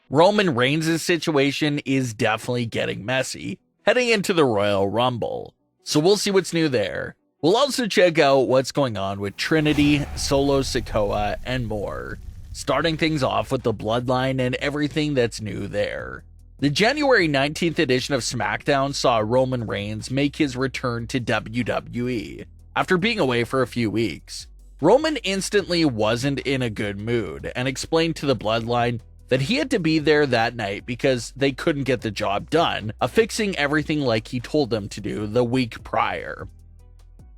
Roman Reigns' situation is definitely getting messy, heading into the Royal Rumble. So we'll see what's new there. We'll also check out what's going on with Trinity, Solo Sikoa, and more, starting things off with the Bloodline and everything that's new there. The January 19th edition of SmackDown saw Roman Reigns make his return to WWE after being away for a few weeks. Roman instantly wasn't in a good mood and explained to the Bloodline that he had to be there that night because they couldn't get the job done of fixing everything like he told them to do the week prior.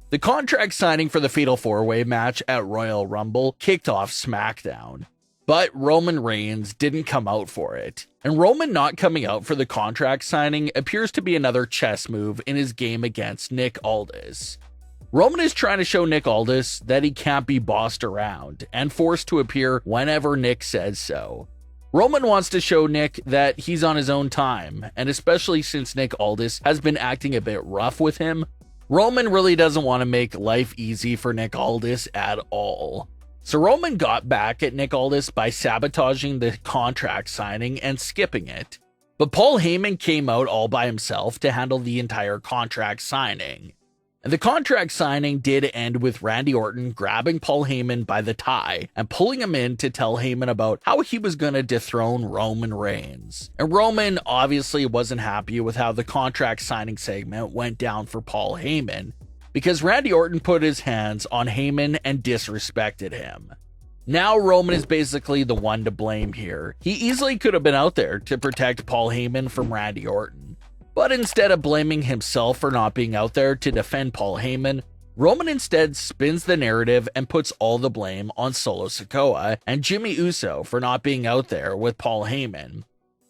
The contract signing for the Fatal 4-Way match at Royal Rumble kicked off SmackDown, but Roman Reigns didn't come out for it. And Roman not coming out for the contract signing appears to be another chess move in his game against Nick Aldis. Roman is trying to show Nick Aldis that he can't be bossed around and forced to appear whenever Nick says so. Roman wants to show Nick that he's on his own time, and especially since Nick Aldis has been acting a bit rough with him, Roman really doesn't want to make life easy for Nick Aldis at all. So Roman got back at Nick Aldis by sabotaging the contract signing and skipping it. But Paul Heyman came out all by himself to handle the entire contract signing. And the contract signing did end with Randy Orton grabbing Paul Heyman by the tie and pulling him in to tell Heyman about how he was going to dethrone Roman Reigns. And Roman obviously wasn't happy with how the contract signing segment went down for Paul Heyman, because Randy Orton put his hands on Heyman and disrespected him. Now Roman is basically the one to blame here. He easily could have been out there to protect Paul Heyman from Randy Orton. But instead of blaming himself for not being out there to defend Paul Heyman, Roman instead spins the narrative and puts all the blame on Solo Sikoa and Jimmy Uso for not being out there with Paul Heyman.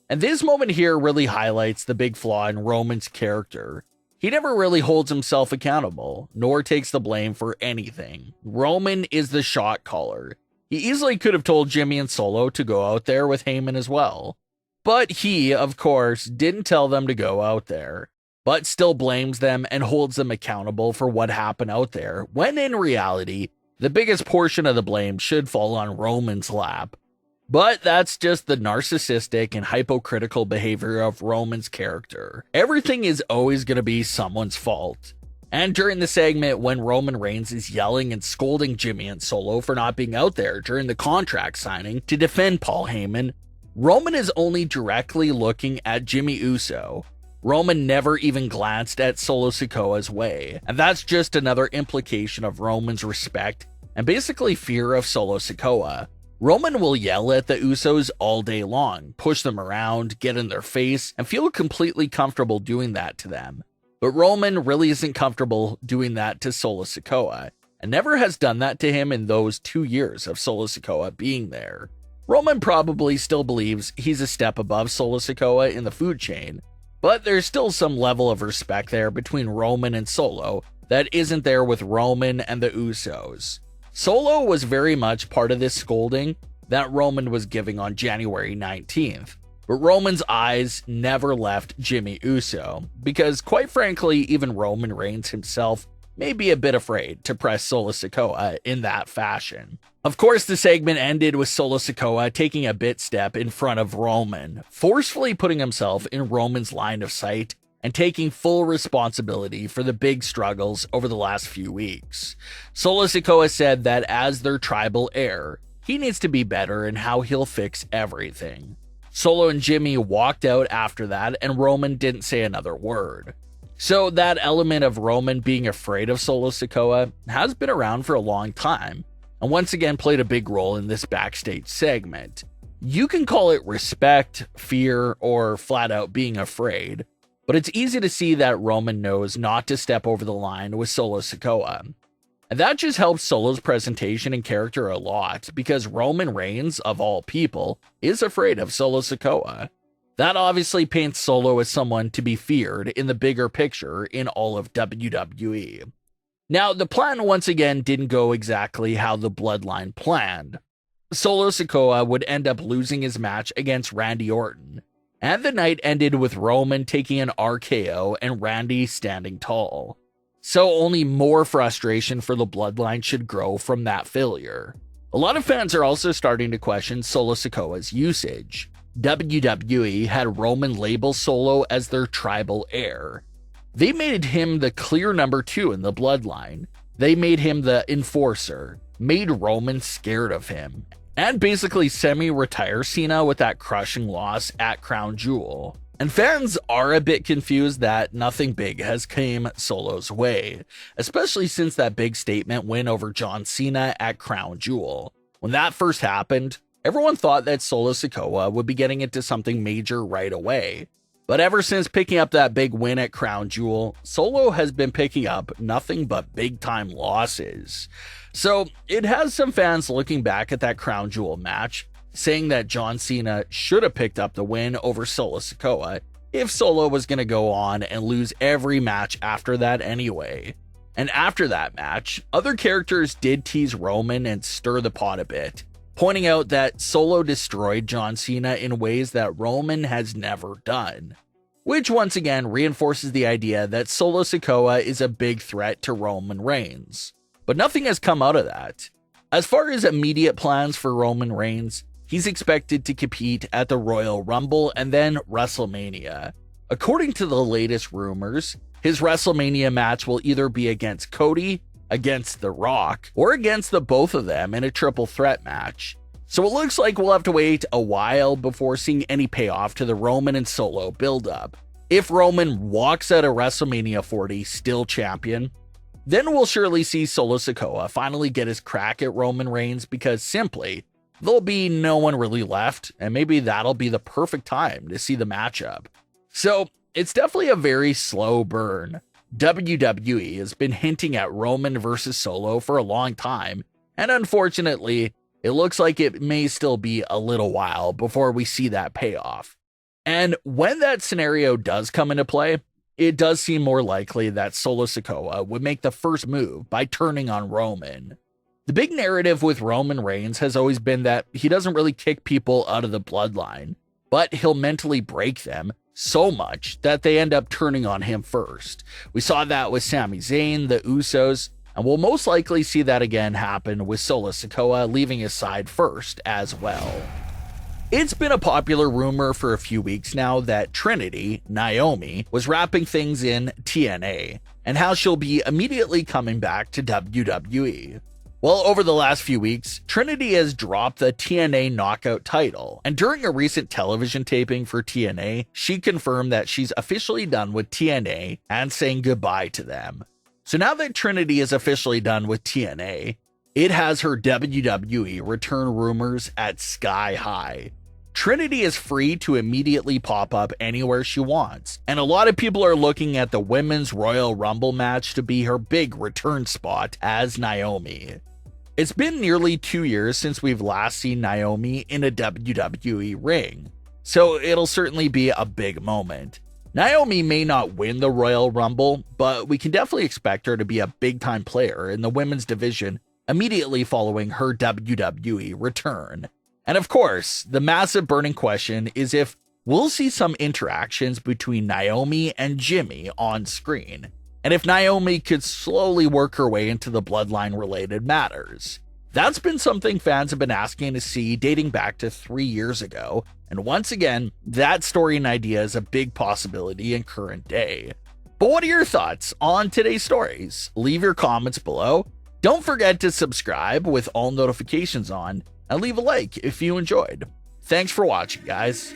And this moment here really highlights the big flaw in Roman's character. He never really holds himself accountable, nor takes the blame for anything. Roman is the shot caller. He easily could have told Jimmy and Solo to go out there with Heyman as well. But he, of course, didn't tell them to go out there, but still blames them and holds them accountable for what happened out there, when in reality, the biggest portion of the blame should fall on Roman's lap. But that's just the narcissistic and hypocritical behavior of Roman's character. Everything is always going to be someone's fault. And during the segment when Roman Reigns is yelling and scolding Jimmy and Solo for not being out there during the contract signing to defend Paul Heyman, Roman is only directly looking at Jimmy Uso. Roman never even glanced at Solo Sikoa's way, and that's just another implication of Roman's respect and basically fear of Solo Sikoa. Roman will yell at the Usos all day long, push them around, get in their face, and feel completely comfortable doing that to them. But Roman really isn't comfortable doing that to Solo Sikoa, and never has done that to him in those 2 years of Solo Sikoa being there. Roman probably still believes he's a step above Solo Sikoa in the food chain, but there's still some level of respect there between Roman and Solo that isn't there with Roman and the Usos. Solo was very much part of this scolding that Roman was giving on January 19th, but Roman's eyes never left Jimmy Uso, because quite frankly, even Roman Reigns himself may be a bit afraid to press Solo Sikoa in that fashion. Of course, the segment ended with Solo Sikoa taking a bit step in front of Roman, forcefully putting himself in Roman's line of sight and taking full responsibility for the big struggles over the last few weeks. Solo Sikoa said that as their tribal heir, he needs to be better in how he'll fix everything. Solo and Jimmy walked out after that, and Roman didn't say another word. So that element of Roman being afraid of Solo Sikoa has been around for a long time, and once again played a big role in this backstage segment. You can call it respect, fear, or flat out being afraid, but it's easy to see that Roman knows not to step over the line with Solo Sikoa. And that just helps Solo's presentation and character a lot, because Roman Reigns, of all people, is afraid of Solo Sikoa. That obviously paints Solo as someone to be feared in the bigger picture in all of WWE. Now, the plan once again didn't go exactly how the Bloodline planned. Solo Sikoa would end up losing his match against Randy Orton, and the night ended with Roman taking an RKO and Randy standing tall. So only more frustration for the Bloodline should grow from that failure. A lot of fans are also starting to question Solo Sikoa's usage. WWE had Roman label Solo as their tribal heir. They made him the clear number 2 in the Bloodline. They made him the enforcer, made Roman scared of him, and basically semi-retire Cena with that crushing loss at Crown Jewel. And fans are a bit confused that nothing big has came Solo's way, especially since that big statement win over John Cena at Crown Jewel. When that first happened, everyone thought that Solo Sikoa would be getting into something major right away. But ever since picking up that big win at Crown Jewel, Solo has been picking up nothing but big-time losses. So it has some fans looking back at that Crown Jewel match, saying that John Cena should have picked up the win over Solo Sikoa if Solo was going to go on and lose every match after that anyway. And after that match, other characters did tease Roman and stir the pot a bit, pointing out that Solo destroyed John Cena in ways that Roman has never done, which once again reinforces the idea that Solo Sikoa is a big threat to Roman Reigns. But nothing has come out of that. As far as immediate plans for Roman Reigns, he's expected to compete at the Royal Rumble and then WrestleMania. According to the latest rumors, his WrestleMania match will either be against Cody, against The Rock, or against the both of them in a triple threat match. So it looks like we'll have to wait a while before seeing any payoff to the Roman and Solo build-up. If Roman walks out of WrestleMania 40 still champion, then we'll surely see Solo Sikoa finally get his crack at Roman Reigns, because simply, there'll be no one really left, and maybe that'll be the perfect time to see the matchup. So it's definitely a very slow burn. WWE has been hinting at Roman versus Solo for a long time, and unfortunately, it looks like it may still be a little while before we see that payoff. And when that scenario does come into play, it does seem more likely that Solo Sikoa would make the first move by turning on Roman. The big narrative with Roman Reigns has always been that he doesn't really kick people out of the Bloodline, but he'll mentally break them so much that they end up turning on him first. We saw that with Sami Zayn, the Usos, and we'll most likely see that again happen with Solo Sikoa leaving his side first as well. It's been a popular rumor for a few weeks now that Trinity, Naomi, was wrapping things in TNA, and how she'll be immediately coming back to WWE. Well, over the last few weeks, Trinity has dropped the TNA Knockout title, and during a recent television taping for TNA, she confirmed that she's officially done with TNA and saying goodbye to them. So now that Trinity is officially done with TNA, it has her WWE return rumors at sky high. Trinity is free to immediately pop up anywhere she wants, and a lot of people are looking at the Women's Royal Rumble match to be her big return spot as Naomi. It's been nearly 2 years since we've last seen Naomi in a WWE ring, so it'll certainly be a big moment. Naomi may not win the Royal Rumble, but we can definitely expect her to be a big-time player in the women's division immediately following her WWE return. And of course, the massive burning question is if we'll see some interactions between Naomi and Jimmy on screen, and if Naomi could slowly work her way into the Bloodline-related matters. That's been something fans have been asking to see dating back to 3 years ago, and once again, that story and idea is a big possibility in current day. But what are your thoughts on today's stories? Leave your comments below. Don't forget to subscribe with all notifications on, and leave a like if you enjoyed. Thanks for watching, guys.